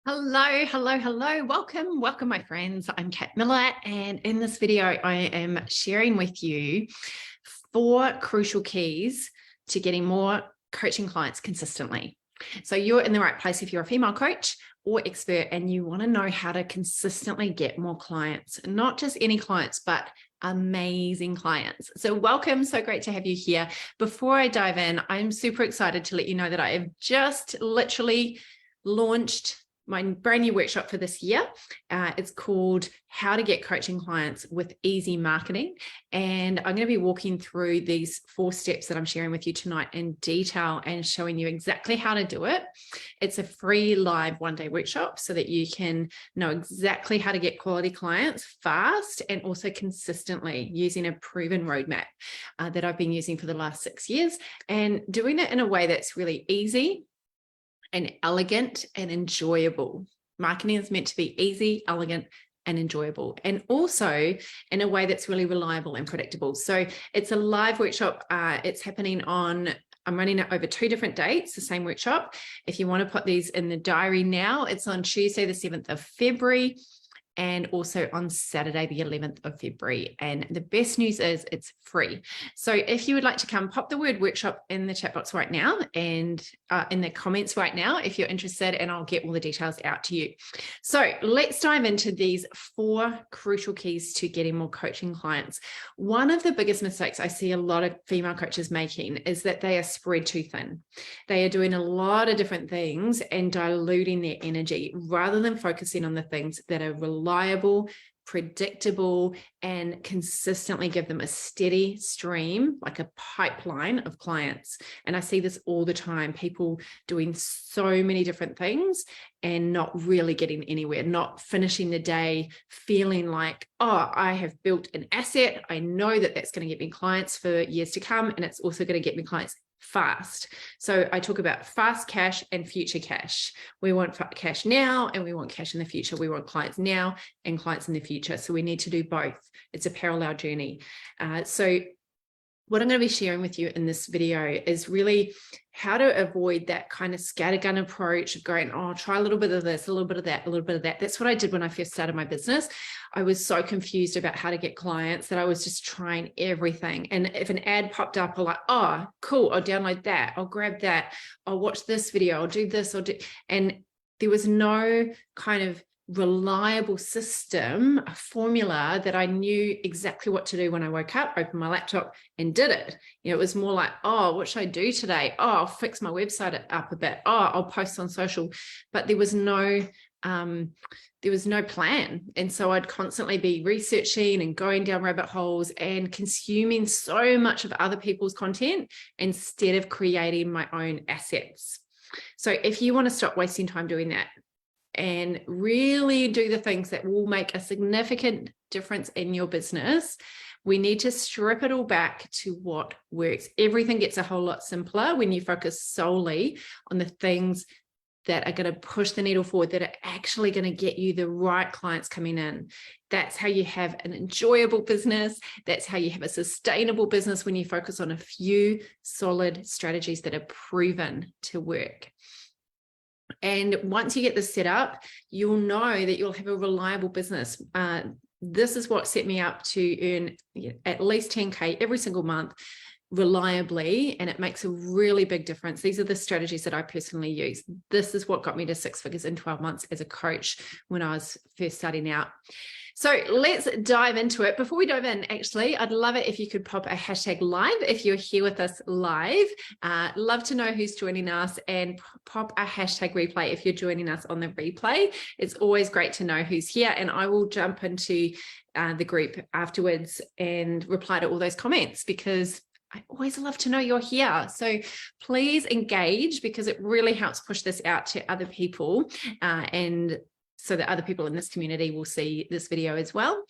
Hello, hello, hello. Welcome, my friends. I'm Kat Miller, and in this video, I am sharing with you 4 crucial keys to getting more coaching clients consistently. So you're in the right place if you're a female coach or expert and you want to know how to consistently get more clients, not just any clients, but amazing clients. So welcome. So great to have you here. Before I dive in, I'm super excited to let you know that I have just literally launched my brand new workshop for this year. It's called How to Get Coaching Clients with Easy Marketing. And I'm going to be walking through these 4 steps that I'm sharing with you tonight in detail and showing you exactly how to do it. It's a free live 1-day workshop so that you can know exactly how to get quality clients fast and also consistently using a proven roadmap that I've been using for the last 6 years, and doing it in a way that's really easy and elegant and enjoyable. Marketing is meant to be easy, elegant, and enjoyable, and also in a way that's really reliable and predictable. So it's a live workshop. I'm running it over 2 different dates, the same workshop. If you want to put these in the diary now, it's on Tuesday, the 7th of February. And also on Saturday, the 11th of February. And the best news is it's free. So if you would like to come, pop the word workshop in the chat box right now and in the comments right now if you're interested, and I'll get all the details out to you. So let's dive into these 4 crucial keys to getting more coaching clients. One of the biggest mistakes I see a lot of female coaches making is that they are spread too thin. They are doing a lot of different things and diluting their energy rather than focusing on the things that are reliable, predictable, and consistently give them a steady stream, like a pipeline of clients. And I see this all the time, people doing so many different things and not really getting anywhere, not finishing the day feeling like, oh, I have built an asset. I know that that's going to get me clients for years to come, and it's also going to get me clients fast. So I talk about fast cash and future cash. We want cash now and we want cash in the future. We want clients now and clients in the future. So we need to do both. It's a parallel journey. So what I'm going to be sharing with you in this video is really how to avoid that kind of scattergun approach of going, oh, I'll try a little bit of this, a little bit of that, a little bit of that. That's what I did when I first started my business. I was so confused about how to get clients that I was just trying everything. And if an ad popped up, I'm like, oh, cool, I'll download that. I'll grab that. I'll watch this video. I'll do this. And there was no kind of reliable system, a formula that I knew exactly what to do when I woke up, opened my laptop and did it. It was more like, oh, what should I do today? Oh, I'll fix my website up a bit. Oh, I'll post on social. But there was no plan. And so I'd constantly be researching and going down rabbit holes and consuming so much of other people's content instead of creating my own assets. So if you want to stop wasting time doing that and really do the things that will make a significant difference in your business, we need to strip it all back to what works. Everything gets a whole lot simpler when you focus solely on the things that are going to push the needle forward, that are actually going to get you the right clients coming in. That's how you have an enjoyable business. That's how you have a sustainable business, when you focus on a few solid strategies that are proven to work. And once you get this set up, you'll know that you'll have a reliable business. This is what set me up to earn at least 10K every single month reliably, and it makes a really big difference. These are the strategies that I personally use. This is what got me to 6 figures in 12 months as a coach when I was first starting out. So let's dive into it. Before we dive in, actually, I'd love it if you could pop a hashtag live if you're here with us live. Love to know who's joining us, and pop a hashtag replay if you're joining us on the replay. It's always great to know who's here, and I will jump into the group afterwards and reply to all those comments, because I always love to know you're here. So please engage, because it really helps push this out to other people, and so that other people in this community will see this video as well.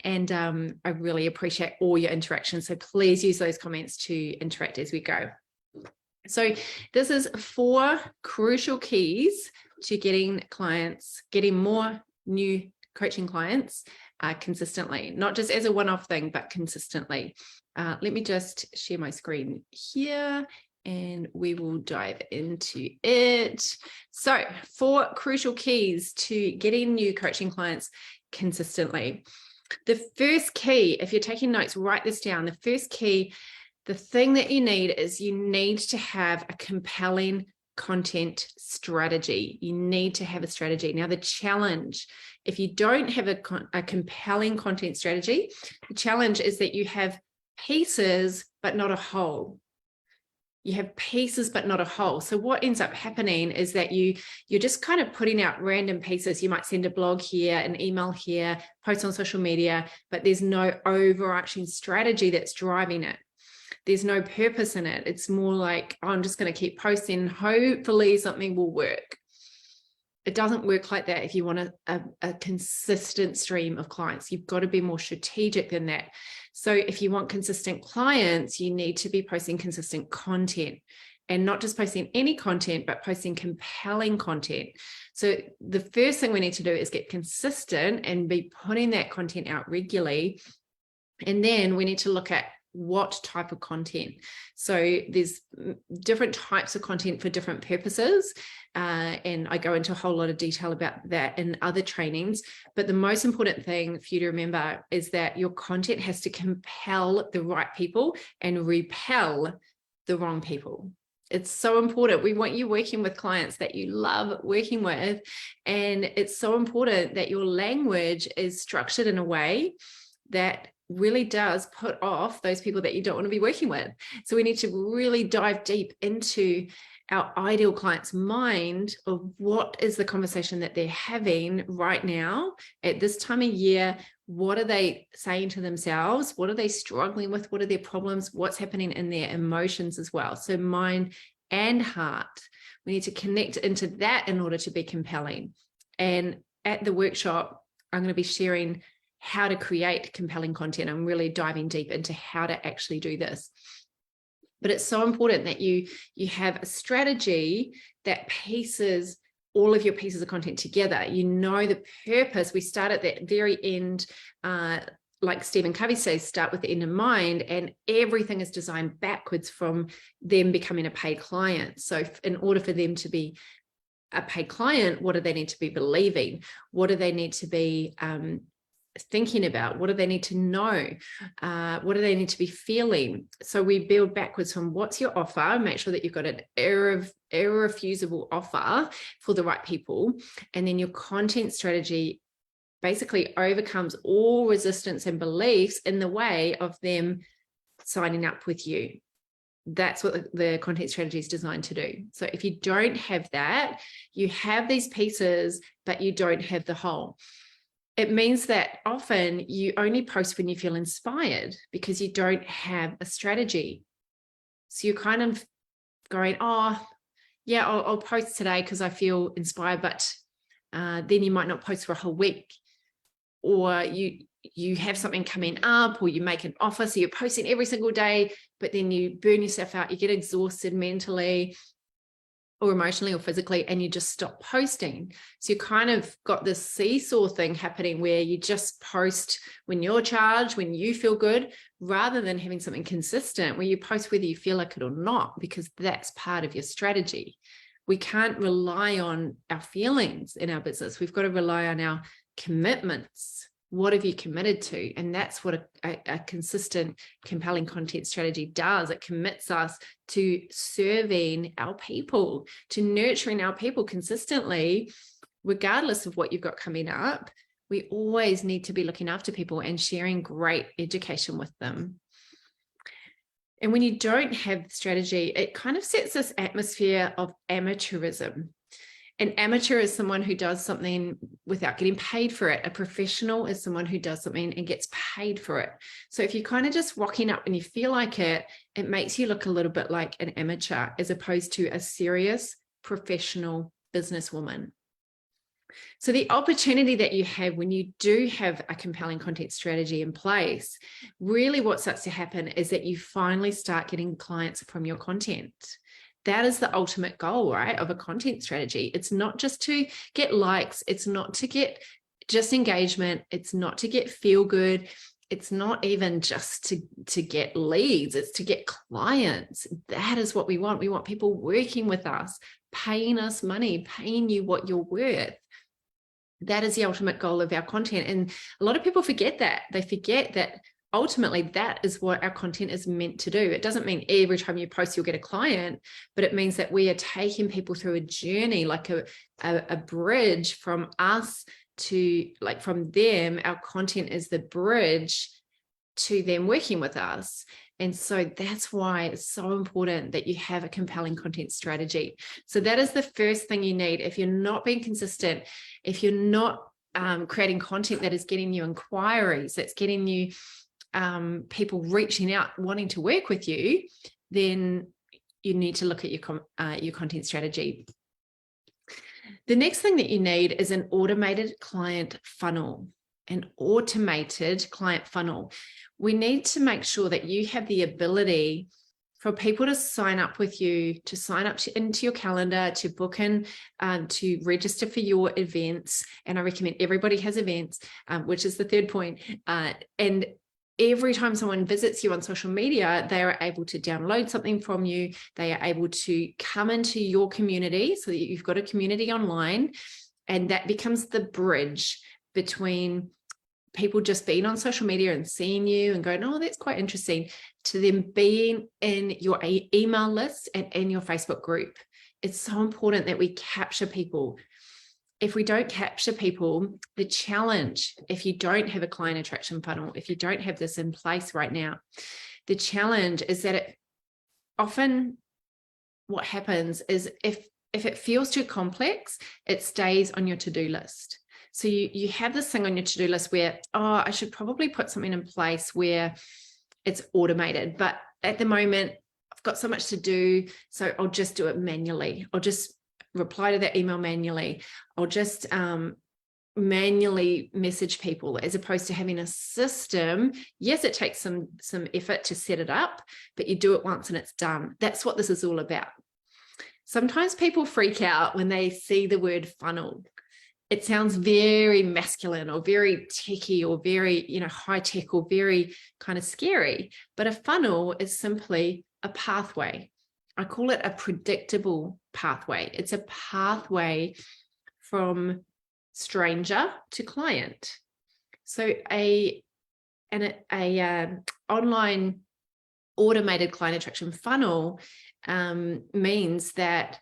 And I really appreciate all your interactions. So please use those comments to interact as we go. So this is 4 crucial keys to getting clients, getting more new coaching clients consistently, not just as a one-off thing, but consistently. Let me just share my screen here and we will dive into it. So 4 crucial keys to getting new coaching clients consistently. The first key, if you're taking notes, write this down. The first key, the thing that you need is you need to have a compelling content strategy. You need to have a strategy. Now, the challenge, if you don't have a compelling content strategy, the challenge is that you have pieces, but not a whole. You have pieces, but not a whole. So what ends up happening is that you're just kind of putting out random pieces. You might send a blog here, an email here, post on social media, but there's no overarching strategy that's driving it. There's no purpose in it. It's more like, oh, I'm just going to keep posting. Hopefully something will work. It doesn't work like that if you want a consistent stream of clients. You've got to be more strategic than that. So if you want consistent clients, you need to be posting consistent content, and not just posting any content, but posting compelling content. So the first thing we need to do is get consistent and be putting that content out regularly. And then we need to look at what type of content. So there's different types of content for different purposes. And I go into a whole lot of detail about that in other trainings. But the most important thing for you to remember is that your content has to compel the right people and repel the wrong people. It's so important. We want you working with clients that you love working with. And it's so important that your language is structured in a way that really does put off those people that you don't want to be working with. So we need to really dive deep into our ideal client's mind of what is the conversation that they're having right now at this time of year. What are they saying to themselves? What are they struggling with? What are their problems? What's happening in their emotions as well? So mind and heart. We need to connect into that in order to be compelling. And at the workshop, I'm going to be sharing how to create compelling content. I'm really diving deep into how to actually do this. But it's so important that you have a strategy that pieces all of your pieces of content together. You know the purpose. We start at that very end, like Stephen Covey says, start with the end in mind, and everything is designed backwards from them becoming a paid client. So in order for them to be a paid client, what do they need to be believing? What do they need to be thinking about? What do they need to know? What do they need to be feeling? So we build backwards from what's your offer, make sure that you've got an irrefusable offer for the right people. And then your content strategy basically overcomes all resistance and beliefs in the way of them signing up with you. That's what the content strategy is designed to do. So if you don't have that, you have these pieces, but you don't have the whole. It means that often you only post when you feel inspired because you don't have a strategy. So you're kind of going, oh, yeah, I'll post today because I feel inspired, but then you might not post for a whole week. Or you have something coming up, or you make an offer, so you're posting every single day, but then you burn yourself out, you get exhausted mentally or emotionally or physically, and you just stop posting. So you kind of got this seesaw thing happening where you just post when you're charged, when you feel good, rather than having something consistent where you post whether you feel like it or not, because that's part of your strategy. We can't rely on our feelings in our business. We've got to rely on our commitments. What have you committed to? And that's what a consistent, compelling content strategy does. It commits us to serving our people, to nurturing our people consistently, regardless of what you've got coming up. We always need to be looking after people and sharing great education with them. And when you don't have strategy, it kind of sets this atmosphere of amateurism. An amateur is someone who does something without getting paid for it. A professional is someone who does something and gets paid for it. So if you're kind of just rocking up when you feel like it, it makes you look a little bit like an amateur as opposed to a serious professional businesswoman. So the opportunity that you have when you do have a compelling content strategy in place, really what starts to happen is that you finally start getting clients from your content. That is the ultimate goal, right, of a content strategy. It's not just to get likes. It's not to get just engagement. It's not to get feel good. it's not even just to get leads, it's to get clients. That is what we want. We want people working with us, paying us money, paying you what you're worth. That is the ultimate goal of our content. And a lot of people forget that. They forget that ultimately that is what our content is meant to do. It doesn't mean every time you post you'll get a client, but it means that we are taking people through a journey, like a bridge from us to, like, from them. Our content is the bridge to them working with us. And so that's why it's so important that you have a compelling content strategy. So that is the first thing you need. If you're not being consistent, if you're not creating content that is getting you inquiries, that's getting you people reaching out, wanting to work with you, then you need to look at your content strategy. The next thing that you need is an automated client funnel. An automated client funnel. We need to make sure that you have the ability for people to sign up with you, to sign up into your calendar, to book in, to register for your events. And I recommend everybody has events, which is the third point. And every time someone visits you on social media, they are able to download something from you. They are able to come into your community so that you've got a community online. And that becomes the bridge between people just being on social media and seeing you and going, oh, that's quite interesting, to them being in your email list and in your Facebook group. It's so important that we capture people. If we don't capture people, the challenge, if you don't have a client attraction funnel, if you don't have this in place right now, the challenge is that often what happens is if it feels too complex, it stays on your to-do list. So you have this thing on your to-do list where, oh, I should probably put something in place where it's automated. But at the moment, I've got so much to do, so I'll just do it manually. I'll just reply to that email manually. I'll just manually message people, as opposed to having a system. Yes, it takes some effort to set it up, but you do it once and it's done. That's what this is all about. Sometimes people freak out when they see the word funnel. It sounds very masculine or very techy or very, high tech or very kind of scary. But a funnel is simply a pathway. I call it a predictable pathway. It's a pathway from stranger to client. So an online automated client attraction funnel means that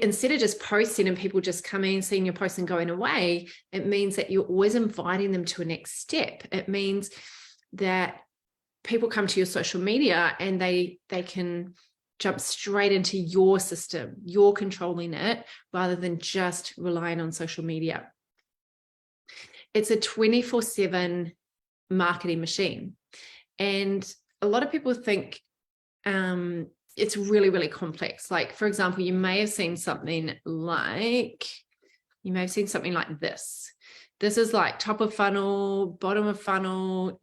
instead of just posting and people just coming, seeing your post and going away, it means that you're always inviting them to a next step. It means that people come to your social media and they can jump straight into your system. You're controlling it rather than just relying on social media. It's a 24/7 marketing machine. And a lot of people think it's really, really complex. Like, for example, you may have seen something like this. This is like top of funnel, bottom of funnel,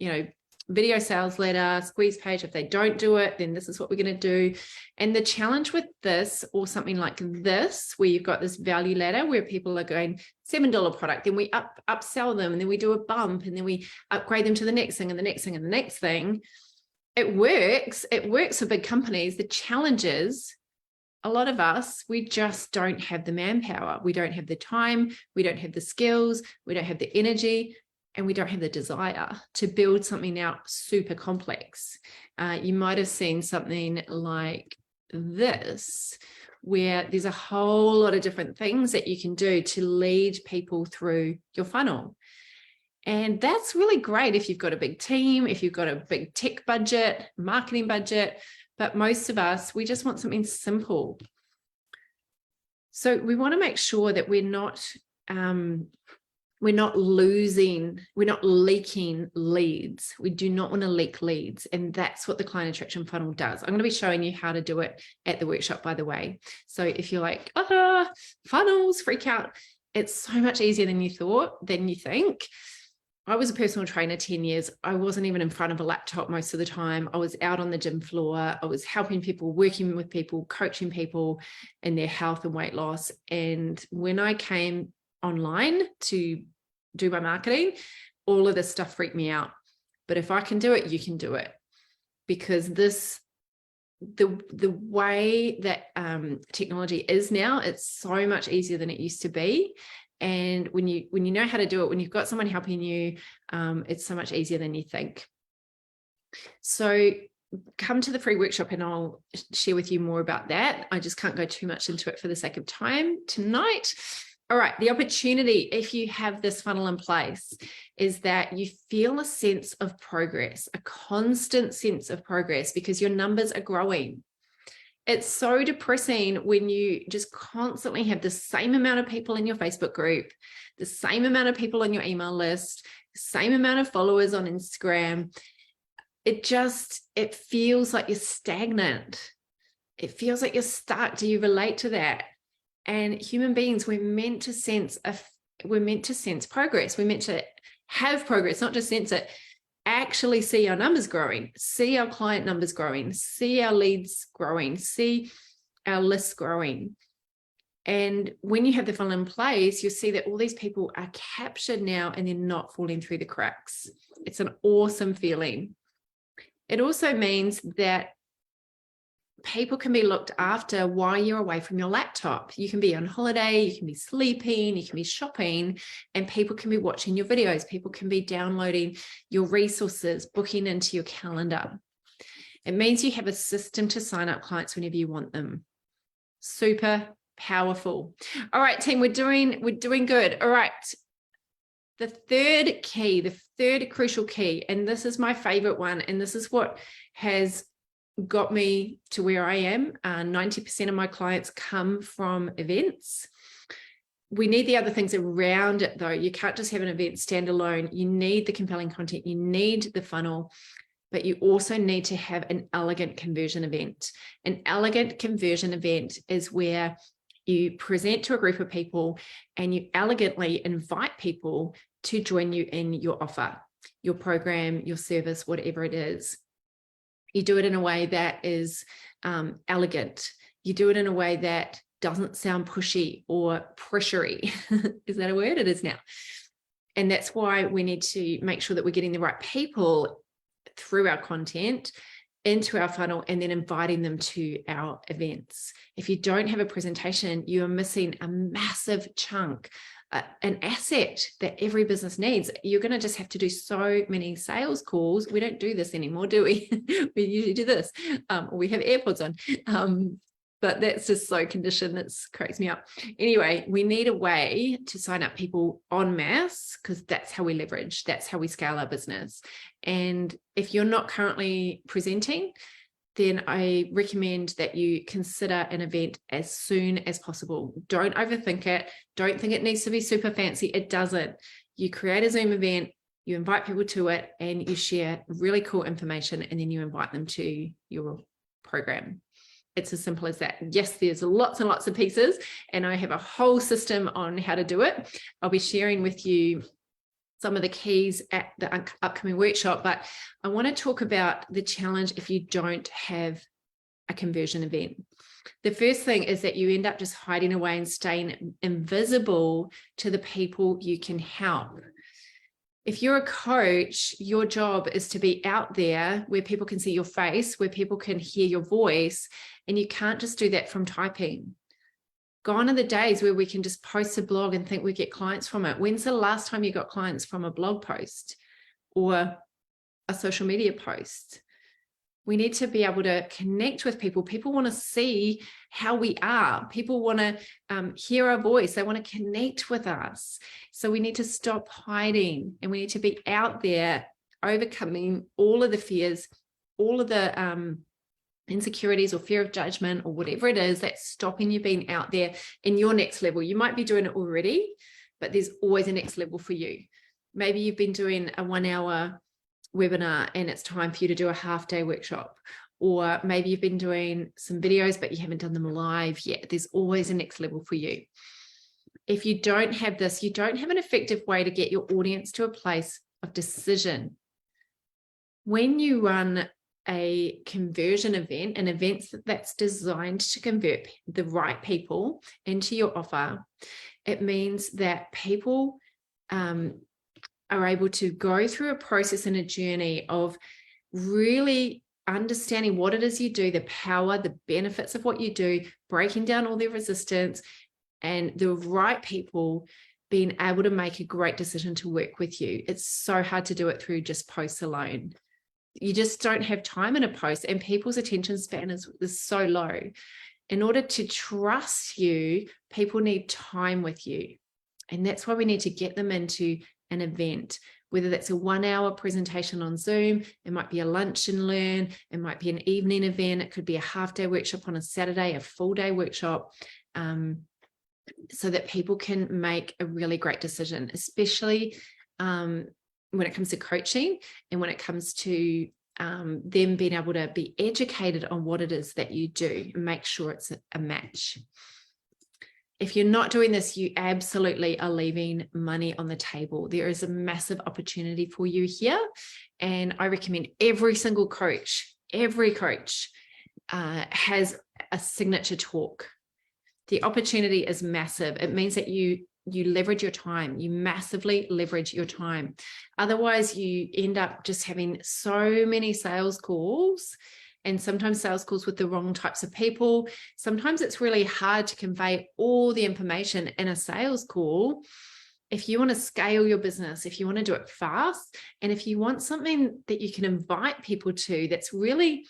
video sales letter, squeeze page. If they don't do it, then this is what we're going to do. And the challenge with this, or something like this, where you've got this value ladder where people are going $7 product, then we upsell them, and then we do a bump, and then we upgrade them to the next thing and the next thing and the next thing. It works for big companies. The challenge is, a lot of us, we just don't have the manpower. We don't have the time. We don't have the skills. We don't have the energy. And we don't have the desire to build something out super complex. You might have seen something like this, where there's a whole lot of different things that you can do to lead people through your funnel. And that's really great if you've got a big team, if you've got a big tech budget, marketing budget, but most of us, we just want something simple. So we want to make sure that we're not leaking leads. We do not want to leak leads. And that's what the client attraction funnel does. I'm going to be showing you how to do it at the workshop, by the way. So if you're like, funnels, freak out, it's so much easier than you think. I was a personal trainer 10 years. I wasn't even in front of a laptop most of the time. I was out on the gym floor. I was helping people, working with people, coaching people in their health and weight loss. And when I came online to do my marketing, all of this stuff freaked me out. But if I can do it, you can do it. Because the way that technology is now, it's so much easier than it used to be. And when you know how to do it, when you've got someone helping you, it's so much easier than you think. So come to the free workshop and I'll share with you more about that. I just can't go too much into it for the sake of time tonight. All right, the opportunity, if you have this funnel in place, is that you feel a sense of progress, a constant sense of progress, because your numbers are growing. It's so depressing when you just constantly have the same amount of people in your Facebook group, the same amount of people on your email list, the same amount of followers on Instagram. It feels like you're stagnant. It feels like you're stuck. Do you relate to that? And human beings, we're meant to sense progress. We're meant to have progress, not just sense it. Actually see our numbers growing, see our client numbers growing, see our leads growing, see our lists growing. And when you have the funnel in place, you'll see that all these people are captured now and they're not falling through the cracks. It's an awesome feeling. It also means that people can be looked after while you're away from your laptop. You can be on holiday, you can be sleeping, you can be shopping, and people can be watching your videos. People can be downloading your resources, booking into your calendar. It means you have a system to sign up clients whenever you want them. Super powerful. All right, team, we're doing good. All right. The third key, the third crucial key, and this is my favorite one, and this is what has got me to where I am. 90% of my clients come from events. We need the other things around it though. You can't just have an event standalone. You need the compelling content, you need the funnel, but you also need to have an elegant conversion event. An elegant conversion event is where you present to a group of people and you elegantly invite people to join you in your offer, your program, your service, whatever it is. You do it in a way that is elegant. You do it in a way that doesn't sound pushy or pressury. Is that a word? It is now. And that's why we need to make sure that we're getting the right people through our content into our funnel and then inviting them to our events. If you don't have a presentation, you are missing a massive chunk, an asset that every business needs. You're going to just have to do so many sales calls. We don't do this anymore, do we? We usually do this. We have AirPods on. But that's just so conditioned, that cracks me up. Anyway, we need a way to sign up people en masse, because that's how we leverage, that's how we scale our business. And if you're not currently presenting, then I recommend that you consider an event as soon as possible. Don't overthink it. Don't think it needs to be super fancy. It doesn't. You create a Zoom event, you invite people to it, and you share really cool information, and then you invite them to your program. It's as simple as that. Yes, there's lots and lots of pieces, and I have a whole system on how to do it. I'll be sharing with you some of the keys at the upcoming workshop, but I want to talk about the challenge if you don't have a conversion event. The first thing is that you end up just hiding away and staying invisible to the people you can help. If you're a coach, your job is to be out there where people can see your face, where people can hear your voice, and you can't just do that from typing. Gone are the days where we can just post a blog and think we get clients from it. When's the last time you got clients from a blog post or a social media post? We need to be able to connect with people. People want to see how we are. People want to hear our voice. They want to connect with us. So we need to stop hiding, and we need to be out there overcoming all of the fears, all of the insecurities or fear of judgment or whatever it is that's stopping you being out there in your next level. You might be doing it already, but there's always a next level for you. Maybe you've been doing a 1-hour webinar and it's time for you to do a half-day workshop, or maybe you've been doing some videos but you haven't done them live yet. There's always a next level for you. If you don't have this, you don't have an effective way to get your audience to a place of decision. When you run a conversion event, an event that's designed to convert the right people into your offer, it means that people are able to go through a process and a journey of really understanding what it is you do, the power, the benefits of what you do, breaking down all the resistance, and the right people being able to make a great decision to work with you. It's so hard to do it through just posts alone. You just don't have time in a post, and people's attention span is so low. In order to trust you, people need time with you. And that's why we need to get them into an event, whether that's a 1 hour presentation on Zoom, it might be a lunch and learn, it might be an evening event, it could be a half-day workshop on a Saturday, a full-day workshop, so that people can make a really great decision, especially when it comes to coaching and when it comes to them being able to be educated on what it is that you do and make sure it's a match. If you're not doing this, you absolutely are leaving money on the table. There is a massive opportunity for you here. And I recommend every single coach, has a signature talk. The opportunity is massive. It means that you leverage your time. You massively leverage your time. Otherwise, you end up just having so many sales calls, and sometimes sales calls with the wrong types of people. Sometimes it's really hard to convey all the information in a sales call. If you want to scale your business, if you want to do it fast, and if you want something that you can invite people to that's really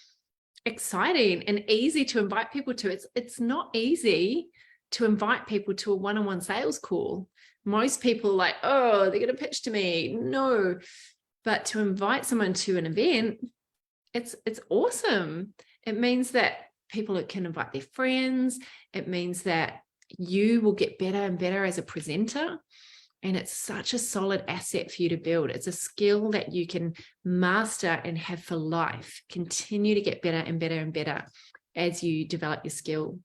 exciting and easy to invite people to, it's not easy to invite people to a one-on-one sales call. Most people are like, oh, they're going to pitch to me. No, but to invite someone to an event, it's awesome. It means that people can invite their friends. It means that you will get better and better as a presenter. And it's such a solid asset for you to build. It's a skill that you can master and have for life. Continue to get better and better and better as you develop your skill.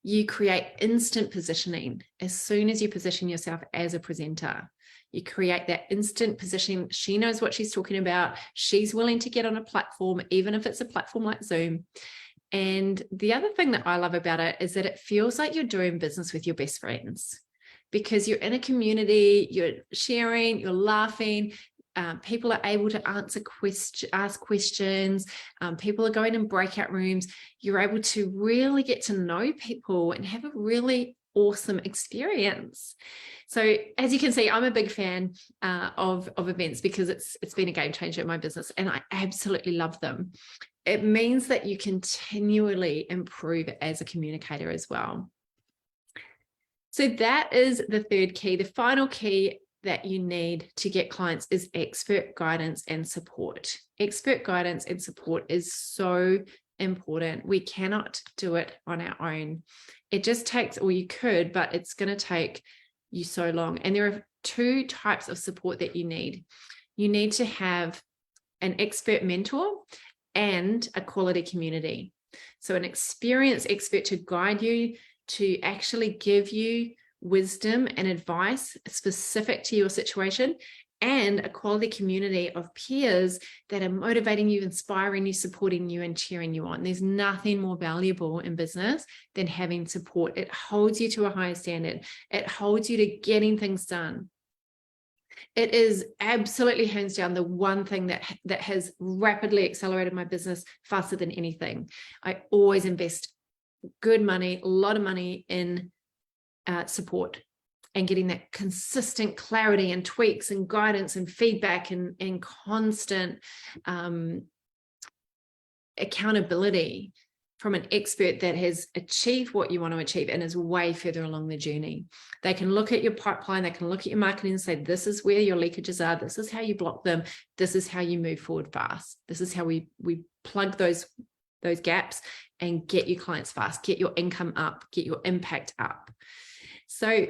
You create instant positioning. As soon as you position yourself as a presenter, you create that instant positioning. She knows what she's talking about. She's willing to get on a platform, even if it's a platform like Zoom. And the other thing that I love about it is that it feels like you're doing business with your best friends, because you're in a community, you're sharing, you're laughing. People are able to ask questions. People are going in breakout rooms. You're able to really get to know people and have a really awesome experience. So as you can see, I'm a big fan of events, because it's been a game changer in my business, and I absolutely love them. It means that you continually improve as a communicator as well. So that is the third key. The final key that you need to get clients is expert guidance and support. Expert guidance and support is so important. We cannot do it on our own. It just takes, or you could, but it's going to take you so long. And there are two types of support that you need. You need to have an expert mentor and a quality community. So an experienced expert to guide you, to actually give you wisdom and advice specific to your situation, and a quality community of peers that are motivating you, inspiring you, supporting you, and cheering you on. There's nothing more valuable in business than having support. It holds you to a higher standard. It holds you to getting things done. It is absolutely hands down the one thing that has rapidly accelerated my business faster than anything. I always invest good money, a lot of money in support, and getting that consistent clarity and tweaks and guidance and feedback and constant accountability from an expert that has achieved what you want to achieve and is way further along the journey. They can look at your pipeline, they can look at your marketing and say, this is where your leakages are, this is how you block them, this is how you move forward fast, this is how we plug those gaps and get your clients fast, get your income up, get your impact up. So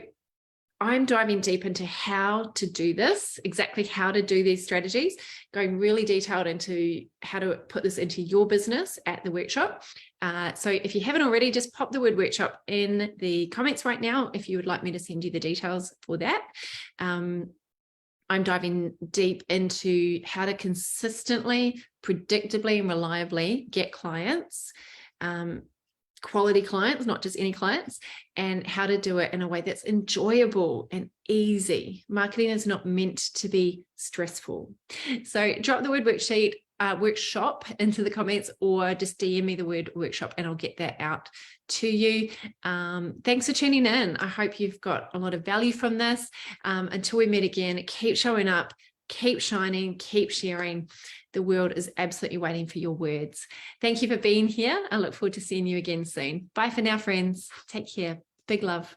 I'm diving deep into how to do this, exactly how to do these strategies, going really detailed into how to put this into your business at the workshop. So if you haven't already, just pop the word workshop in the comments right now if you would like me to send you the details for that. I'm diving deep into how to consistently, predictably, and reliably get clients. quality clients, not just any clients, and how to do it in a way that's enjoyable and easy. Marketing is not meant to be stressful. So drop the word worksheet, workshop into the comments, or just DM me the word workshop and I'll get that out to you. Thanks for tuning in. I hope you've got a lot of value from this. Until we meet again, keep showing up, keep shining, keep sharing. The world is absolutely waiting for your words. Thank you for being here. I look forward to seeing you again soon. Bye for now, friends. Take care. Big love.